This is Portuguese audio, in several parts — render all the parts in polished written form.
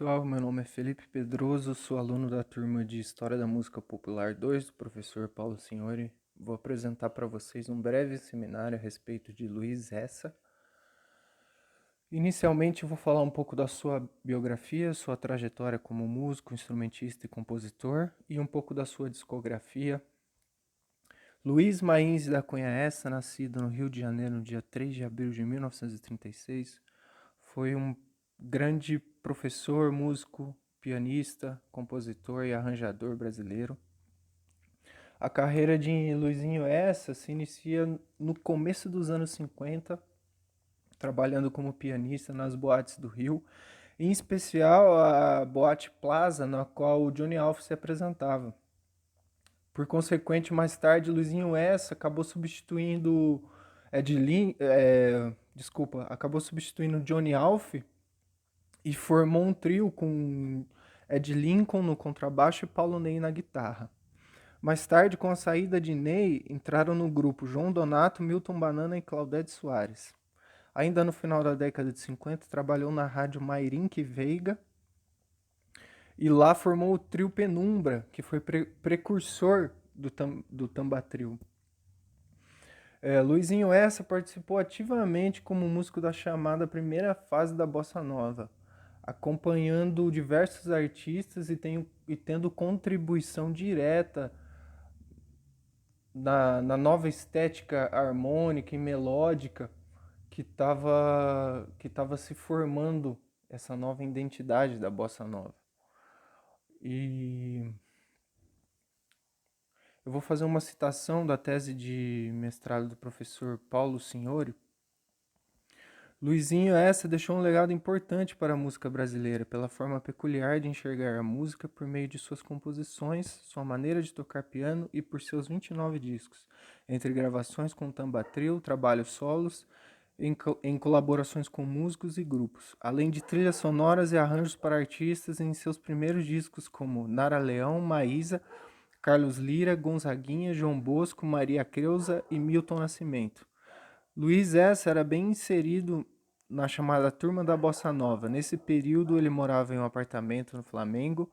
pessoal, meu nome é Felipe Pedroso, sou aluno da turma de História da Música Popular 2 do professor Paulo Signori. Vou apresentar para vocês um breve seminário a respeito de Luiz Essa. Inicialmente, vou falar um pouco da sua biografia, sua trajetória como músico, instrumentista e compositor, e um pouco da sua discografia. Luiz Maínz da Cunha Essa, nascido no Rio de Janeiro no dia 3 de abril de 1936, foi um grande professor, músico, pianista, compositor e arranjador brasileiro. A carreira de Luizinho Essa se inicia no começo dos anos 50, trabalhando como pianista nas boates do Rio, em especial a Boate Plaza, na qual o Johnny Alf se apresentava. Por consequente, mais tarde, Luizinho Essa acabou substituindo acabou substituindo Johnny Alf e formou um trio com Ed Lincoln no contrabaixo e Paulo Ney na guitarra. Mais tarde, com a saída de Ney, entraram no grupo João Donato, Milton Banana e Claudete Soares. Ainda no final da década de 50, trabalhou na rádio Mairink Veiga e lá formou o trio Penumbra, que foi precursor do Tambatril. Luizinho Essa participou ativamente como músico da chamada primeira fase da Bossa Nova, acompanhando diversos artistas e tendo contribuição direta na nova estética harmônica e melódica que estava se formando, essa nova identidade da Bossa Nova. E eu vou fazer uma citação da tese de mestrado do professor Paulo Signori. Luizinho Essa deixou um legado importante para a música brasileira, pela forma peculiar de enxergar a música por meio de suas composições, sua maneira de tocar piano e por seus 29 discos, entre gravações com Tambatril, trabalhos solos, em colaborações com músicos e grupos, além de trilhas sonoras e arranjos para artistas em seus primeiros discos como Nara Leão, Maísa, Carlos Lira, Gonzaguinha, João Bosco, Maria Creuza e Milton Nascimento. Luiz Essa era bem inserido na chamada Turma da Bossa Nova. Nesse período, ele morava em um apartamento no Flamengo.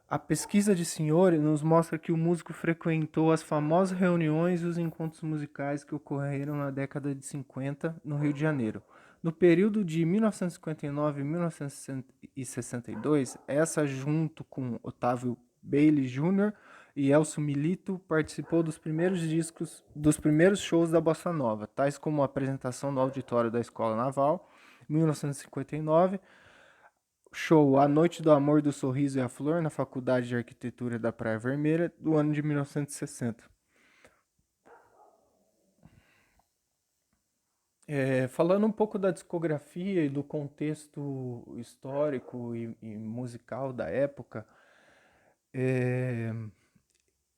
A pesquisa de Signori nos mostra que o músico frequentou as famosas reuniões e os encontros musicais que ocorreram na década de 50 no Rio de Janeiro. No período de 1959 e 1962, essa, junto com Otávio Bailey Jr. e Elcio Milito, participou dos primeiros shows da Bossa Nova, tais como a apresentação no auditório da Escola Naval, em 1959, show A Noite do Amor, do Sorriso e a Flor, na Faculdade de Arquitetura da Praia Vermelha, do ano de 1960. Falando um pouco da discografia e do contexto histórico e musical da época, é,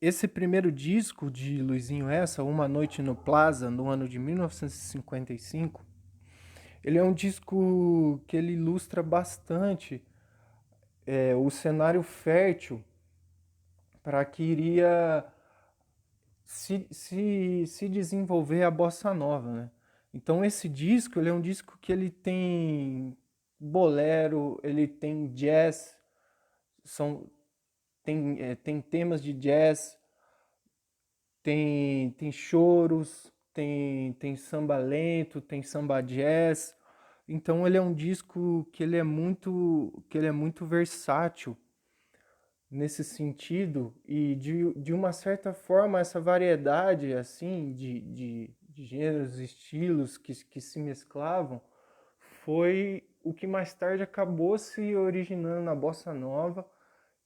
esse primeiro disco de Luizinho Essa, Uma Noite no Plaza, no ano de 1955, ele é um disco que ele ilustra bastante o cenário fértil para que iria se desenvolver a bossa nova, né? Então esse disco, ele é um disco que ele tem bolero, ele tem jazz, tem temas de jazz, tem choros, tem samba lento, tem samba jazz. Então ele é um disco que ele é muito versátil nesse sentido e de uma certa forma essa variedade assim de gêneros, estilos que se mesclavam foi o que mais tarde acabou se originando na bossa nova,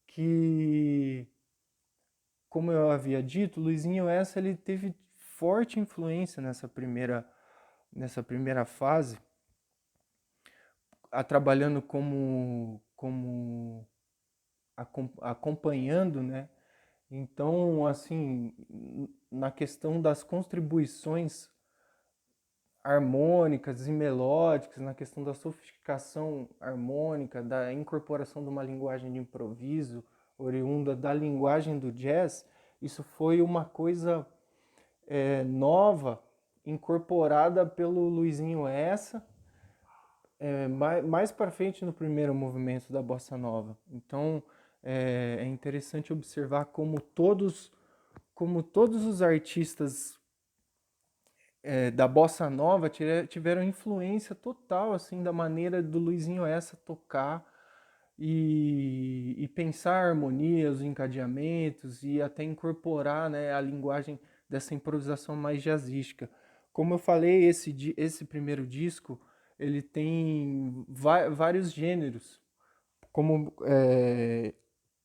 que, como eu havia dito, Luizinho Essa ele teve forte influência nessa primeira fase, trabalhando como acompanhando, né? Então, assim, na questão das contribuições harmônicas e melódicas, na questão da sofisticação harmônica, da incorporação de uma linguagem de improviso oriunda da linguagem do jazz, isso foi uma coisa nova, incorporada pelo Luizinho Essa, mais para frente no primeiro movimento da bossa nova. Então é interessante observar como todos os artistas da bossa nova tiveram influência total assim da maneira do Luizinho Essa tocar e pensar a harmonia, os encadeamentos e até incorporar, né, a linguagem dessa improvisação mais jazzística. Como eu falei, esse primeiro disco ele tem vários gêneros, como,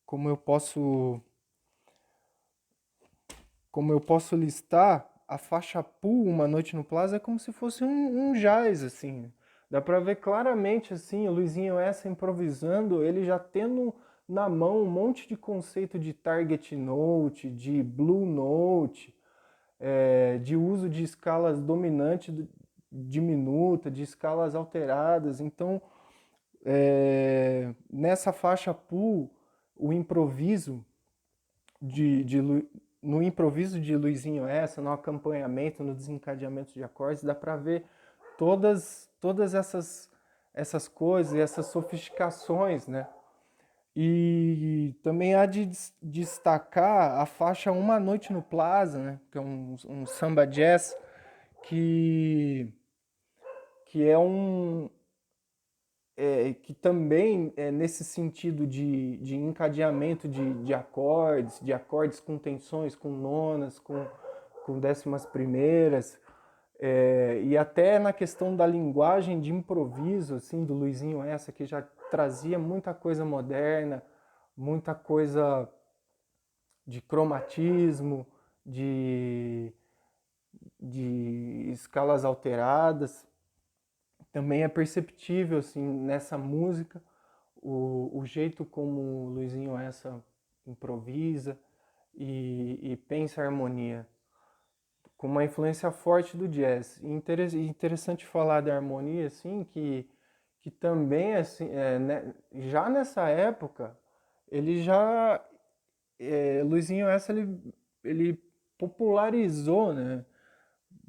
como eu posso como eu posso listar, a faixa Pool, Uma Noite no Plaza, é como se fosse um jazz, assim. Dá pra ver claramente, assim, o Luizinho Essa improvisando, ele já tendo na mão um monte de conceito de target note, de blue note, de uso de escalas dominante, diminuta, de escalas alteradas. Então, nessa faixa Pool, o improviso no improviso de Luizinho Essa, no acompanhamento, no desencadeamento de acordes, dá para ver todas essas coisas, essas sofisticações, né? E também há de destacar a faixa Uma Noite no Plaza, né? Que é um samba jazz que, que é um, que também é nesse sentido de encadeamento de acordes com tensões, com nonas, com décimas primeiras, e até na questão da linguagem de improviso, assim, do Luizinho Essa, que já trazia muita coisa moderna, muita coisa de cromatismo, de, de escalas alteradas. Também é perceptível assim nessa música o jeito como o Luizinho Essa improvisa e pensa a harmonia, com uma influência forte do jazz. E interessante falar da harmonia assim que também assim né, já nessa época ele já Luizinho Essa ele popularizou, né,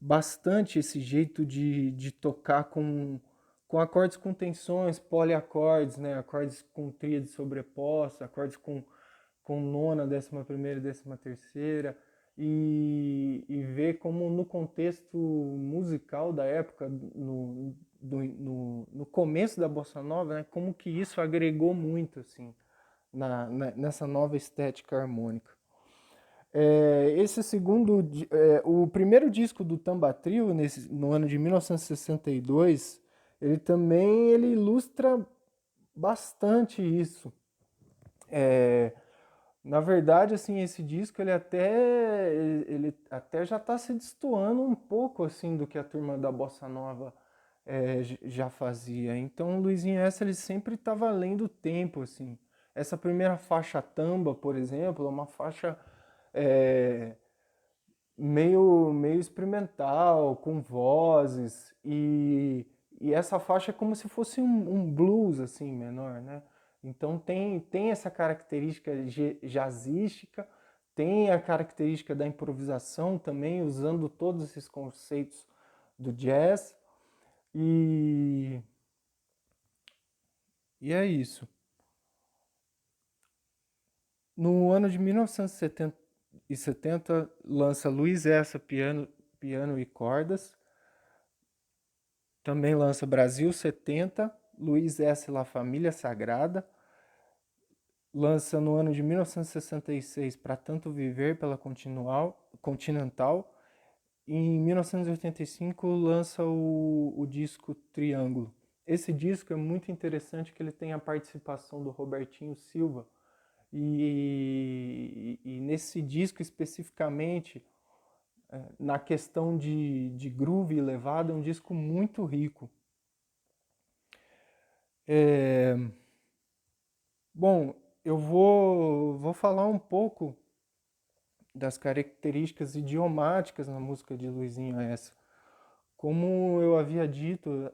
bastante esse jeito de tocar com acordes com tensões, poliacordes, né? Acordes com tríade sobreposta, acordes com nona, décima primeira e décima terceira, e ver como no contexto musical da época, no começo da Bossa Nova, né? Como que isso agregou muito, assim, nessa nova estética harmônica. Esse segundo, o primeiro disco do Tamba Trio, no ano de 1962, ele ilustra bastante isso. Na verdade, assim, esse disco ele até já está se destoando um pouco assim do que a turma da Bossa Nova já fazia. Então, o Luizinho Essa ele sempre estava além do tempo, assim. Essa primeira faixa Tamba, por exemplo, é uma faixa é, meio experimental, com vozes, e essa faixa é como se fosse um blues, assim, menor, né? Então tem essa característica jazzística, tem a característica da improvisação também, usando todos esses conceitos do jazz, e, e é isso. No ano de 1970 lança Luiz Essa Piano e Cordas. Também lança Brasil 70, Luiz S. La Família Sagrada. Lança no ano de 1966 Pra Tanto Viver pela Continental. E em 1985 lança o disco Triângulo. Esse disco é muito interessante que ele tem a participação do Robertinho Silva. E nesse disco especificamente, na questão de groove e levada, é um disco muito rico. Bom, vou falar um pouco das características idiomáticas na música de Luizinho Essa. Como eu havia dito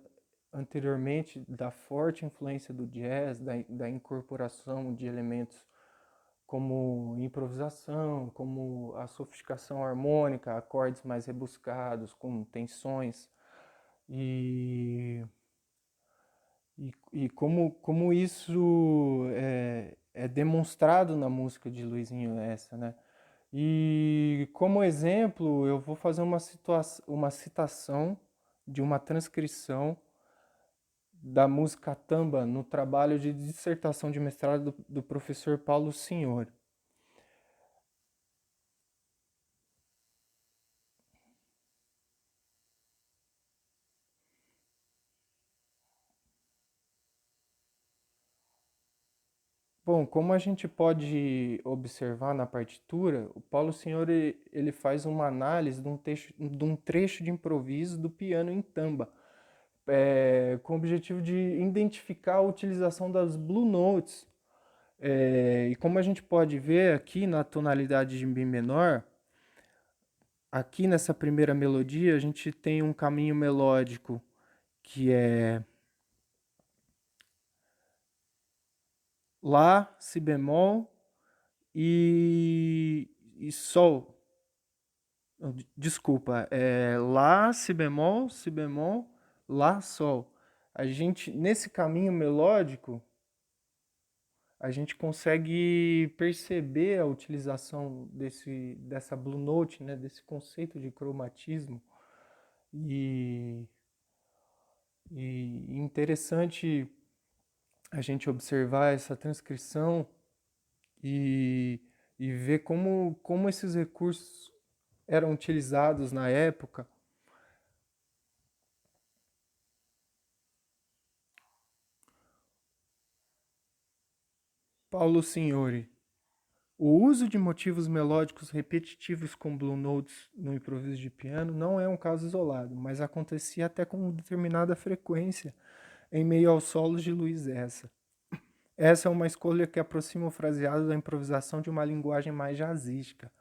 anteriormente, da forte influência do jazz, da incorporação de elementos como improvisação, como a sofisticação harmônica, acordes mais rebuscados, com tensões. E E como isso é demonstrado na música de Luizinho Essa, né? E como exemplo, eu vou fazer uma citação de uma transcrição da música Tamba no trabalho de dissertação de mestrado do professor Paulo Senhor. Bom, como a gente pode observar na partitura, o Paulo Senhor ele faz uma análise de um trecho de improviso do piano em Tamba, com o objetivo de identificar a utilização das Blue Notes. E como a gente pode ver aqui na tonalidade de Mi menor, aqui nessa primeira melodia a gente tem um caminho melódico que é Lá, Si bemol e Sol. Desculpa, é Lá, Si bemol, Lá, Sol. A gente, nesse caminho melódico, a gente consegue perceber a utilização dessa Blue Note, né, desse conceito de cromatismo. E, e interessante a gente observar essa transcrição e, e ver como esses recursos eram utilizados na época. Paulo Signori. O uso de motivos melódicos repetitivos com blue notes no improviso de piano não é um caso isolado, mas acontecia até com determinada frequência em meio aos solos de Luiz Essa. Essa é uma escolha que aproxima o fraseado da improvisação de uma linguagem mais jazzística.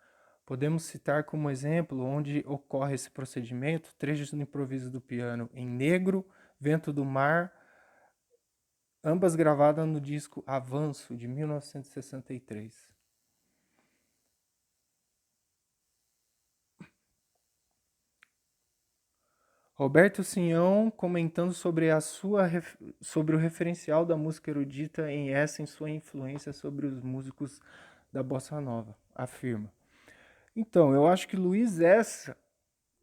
Podemos citar como exemplo onde ocorre esse procedimento trechos do improviso do piano em Negro, Vento do Mar, ambas gravadas no disco Avanço, de 1963. Roberto Sinhão comentando sobre o referencial da música erudita em essa em sua influência sobre os músicos da bossa nova, afirma. Então, eu acho que Luiz Essa,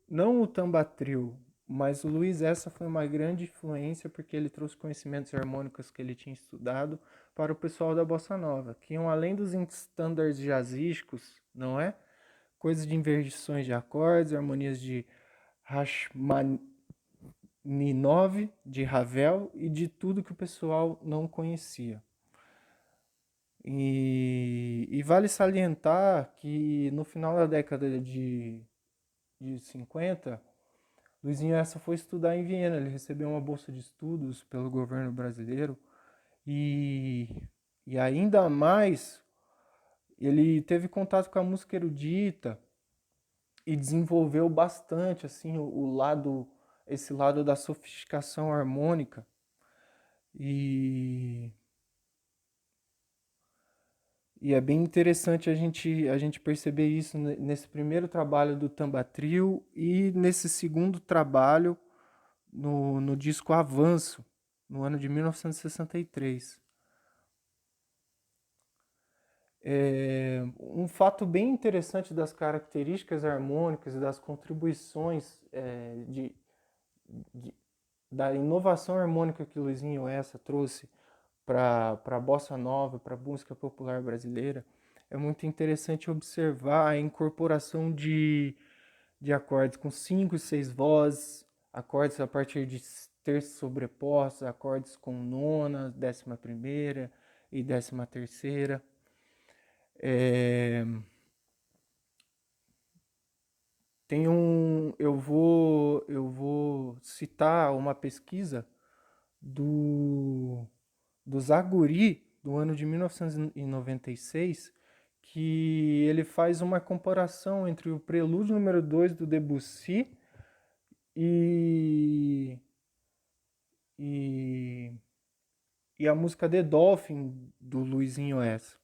não o Tambatril, mas o Luiz Essa foi uma grande influência porque ele trouxe conhecimentos harmônicos que ele tinha estudado para o pessoal da bossa nova, que iam além dos estándares jazzísticos, não é? Coisas de inversões de acordes, harmonias de Rachmaninoff, de Ravel e de tudo que o pessoal não conhecia. E vale salientar que no final da década de 50, Luizinho Essa foi estudar em Viena. Ele recebeu uma bolsa de estudos pelo governo brasileiro e, e ainda mais ele teve contato com a música erudita e desenvolveu bastante assim esse lado da sofisticação harmônica e, e é bem interessante a gente perceber isso nesse primeiro trabalho do Tamba Trio e nesse segundo trabalho no disco Avanço, no ano de 1963. Um fato bem interessante das características harmônicas e das contribuições de- da inovação harmônica que Luizinho Essa trouxe para a bossa nova, para a música popular brasileira, é muito interessante observar a incorporação de acordes com cinco e seis vozes, acordes a partir de terços sobrepostos, acordes com nona, 11ª e 13ª. É, tem eu vou citar uma pesquisa do, do Zaguri, do ano de 1996, que ele faz uma comparação entre o Prelúdio número 2 do Debussy e, e, e a música The Dolphin do Luizinho S.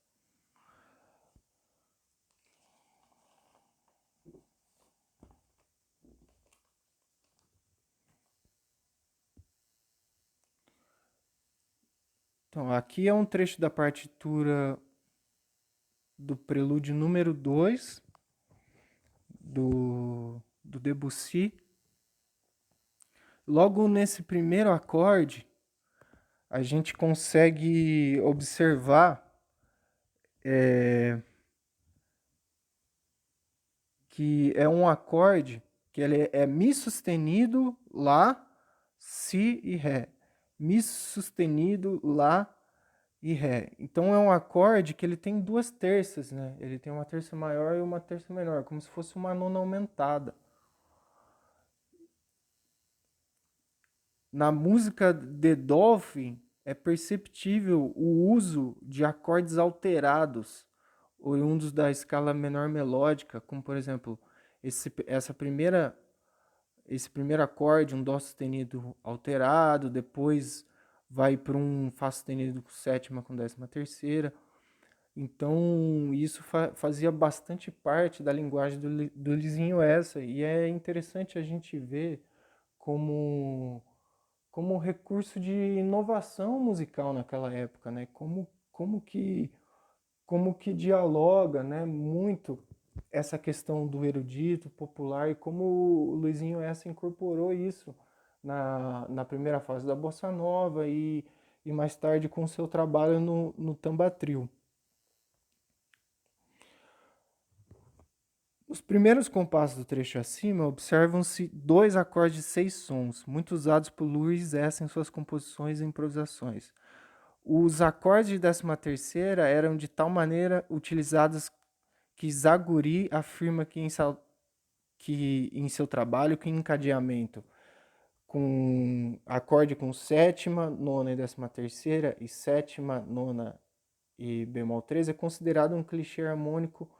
Então, aqui é um trecho da partitura do prelúdio número 2 do Debussy. Logo nesse primeiro acorde, a gente consegue observar que é um acorde que ele é Mi sustenido, Lá, Si e Ré. Mi sustenido, Lá e Ré. Então é um acorde que ele tem duas terças, né? Ele tem uma terça maior e uma terça menor, como se fosse uma nona aumentada. Na música de Dolphin é perceptível o uso de acordes alterados, oriundos da escala menor melódica, como por exemplo, esse primeiro acorde, um Dó sustenido alterado, depois vai para um Fá sustenido com sétima com décima terceira. Então, isso fazia bastante parte da linguagem do Lisinho Essa, e é interessante a gente ver como, como recurso de inovação musical naquela época, né? Como que dialoga, né, muito essa questão do erudito popular e como o Luizinho Essa incorporou isso na primeira fase da Bossa Nova e mais tarde com seu trabalho no Tambatril. Nos primeiros compassos do trecho acima, observam-se dois acordes de 6 sons, muito usados por Luiz Essa em suas composições e improvisações. Os acordes de 13ª eram de tal maneira utilizados que Zaguri afirma que em seu trabalho que encadeamento com acorde com sétima, nona e 13ª e sétima, nona e bemol 13 é considerado um clichê harmônico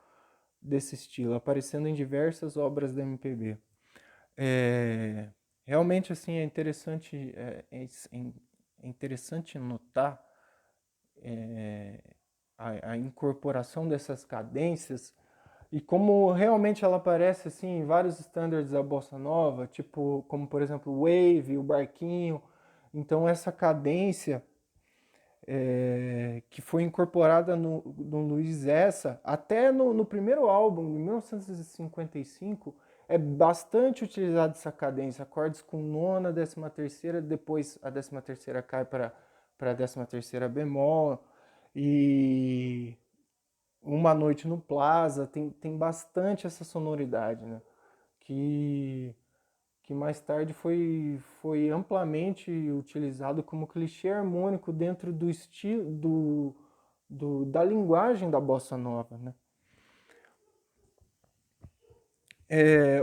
desse estilo, aparecendo em diversas obras da MPB. Realmente assim é interessante notar a incorporação dessas cadências e como realmente ela aparece assim em vários standards da bossa nova, tipo como por exemplo o Wave, o Barquinho. Então essa cadência que foi incorporada no Luiz Essa, até no primeiro álbum, em 1955, é bastante utilizada essa cadência, acordes com nona, 13ª, depois a 13ª cai para a 13ª bemol, e Uma Noite no Plaza, tem bastante essa sonoridade, né? Que que mais tarde foi amplamente utilizado como clichê harmônico dentro do estilo da linguagem da bossa nova, né?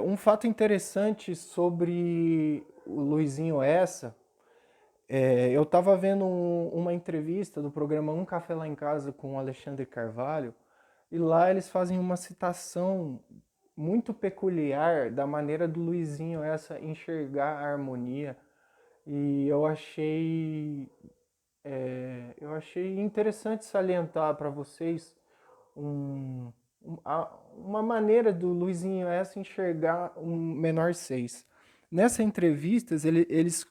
Um fato interessante sobre o Luizinho Essa, eu estava vendo uma entrevista do programa Um Café Lá em Casa com o Alexandre Carvalho, e lá eles fazem uma citação muito peculiar da maneira do Luizinho Essa enxergar a harmonia. E eu achei interessante salientar para vocês um, uma maneira do Luizinho essa enxergar um menor 6. Nessa entrevista,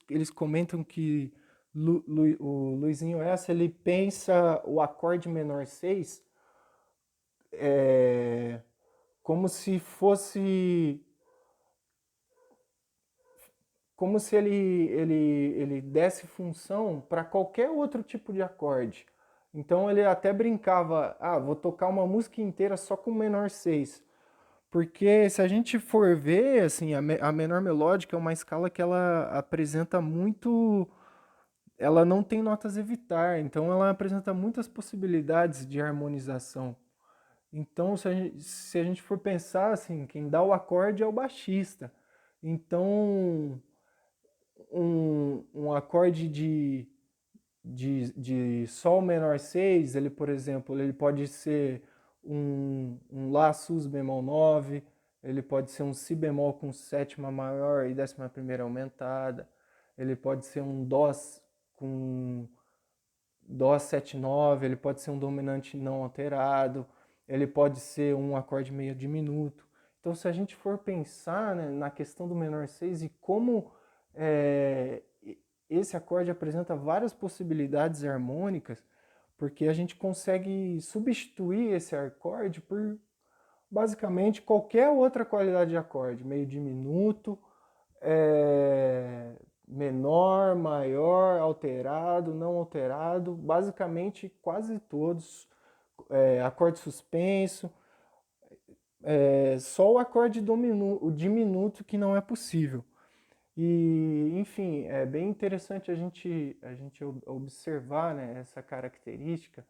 eles comentam que o Luizinho essa ele pensa o acorde menor 6 como se fosse como se ele desse função para qualquer outro tipo de acorde. Então ele até brincava, vou tocar uma música inteira só com menor 6. Porque se a gente for ver, assim, a menor melódica é uma escala que ela apresenta muito. Ela não tem notas evitar, então ela apresenta muitas possibilidades de harmonização. Então, se a gente for pensar, assim, quem dá o acorde é o baixista. Então, um acorde de Sol menor 6, ele, por exemplo, ele pode ser um Lá sus bemol 9, ele pode ser um Si bemol com sétima maior e 11ª aumentada, ele pode ser um Dó com Dó 7 9, ele pode ser um dominante não alterado, ele pode ser um acorde meio diminuto. Então, se a gente for pensar, né, na questão do menor 6 e como é, esse acorde apresenta várias possibilidades harmônicas, porque a gente consegue substituir esse acorde por basicamente qualquer outra qualidade de acorde, meio diminuto, menor, maior, alterado, não alterado, basicamente quase todos, acorde suspenso, só o acorde o diminuto que não é possível. E, enfim, é bem interessante a gente observar, né, essa característica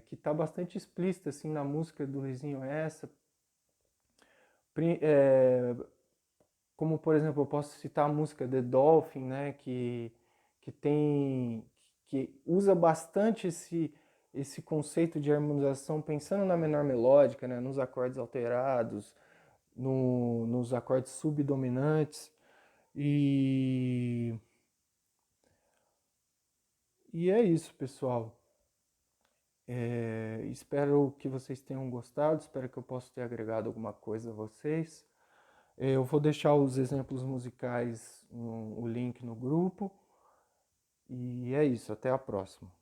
que está bastante explícita assim, na música do Luizinho Essa. É, como, por exemplo, eu posso citar a música The Dolphin, né, que tem, que usa bastante esse conceito de harmonização pensando na menor melódica, né, nos acordes alterados, nos acordes subdominantes. E, e é isso, pessoal. Espero que vocês tenham gostado, espero que eu possa ter agregado alguma coisa a vocês. Eu vou deixar os exemplos musicais, o link no grupo. E é isso, até a próxima.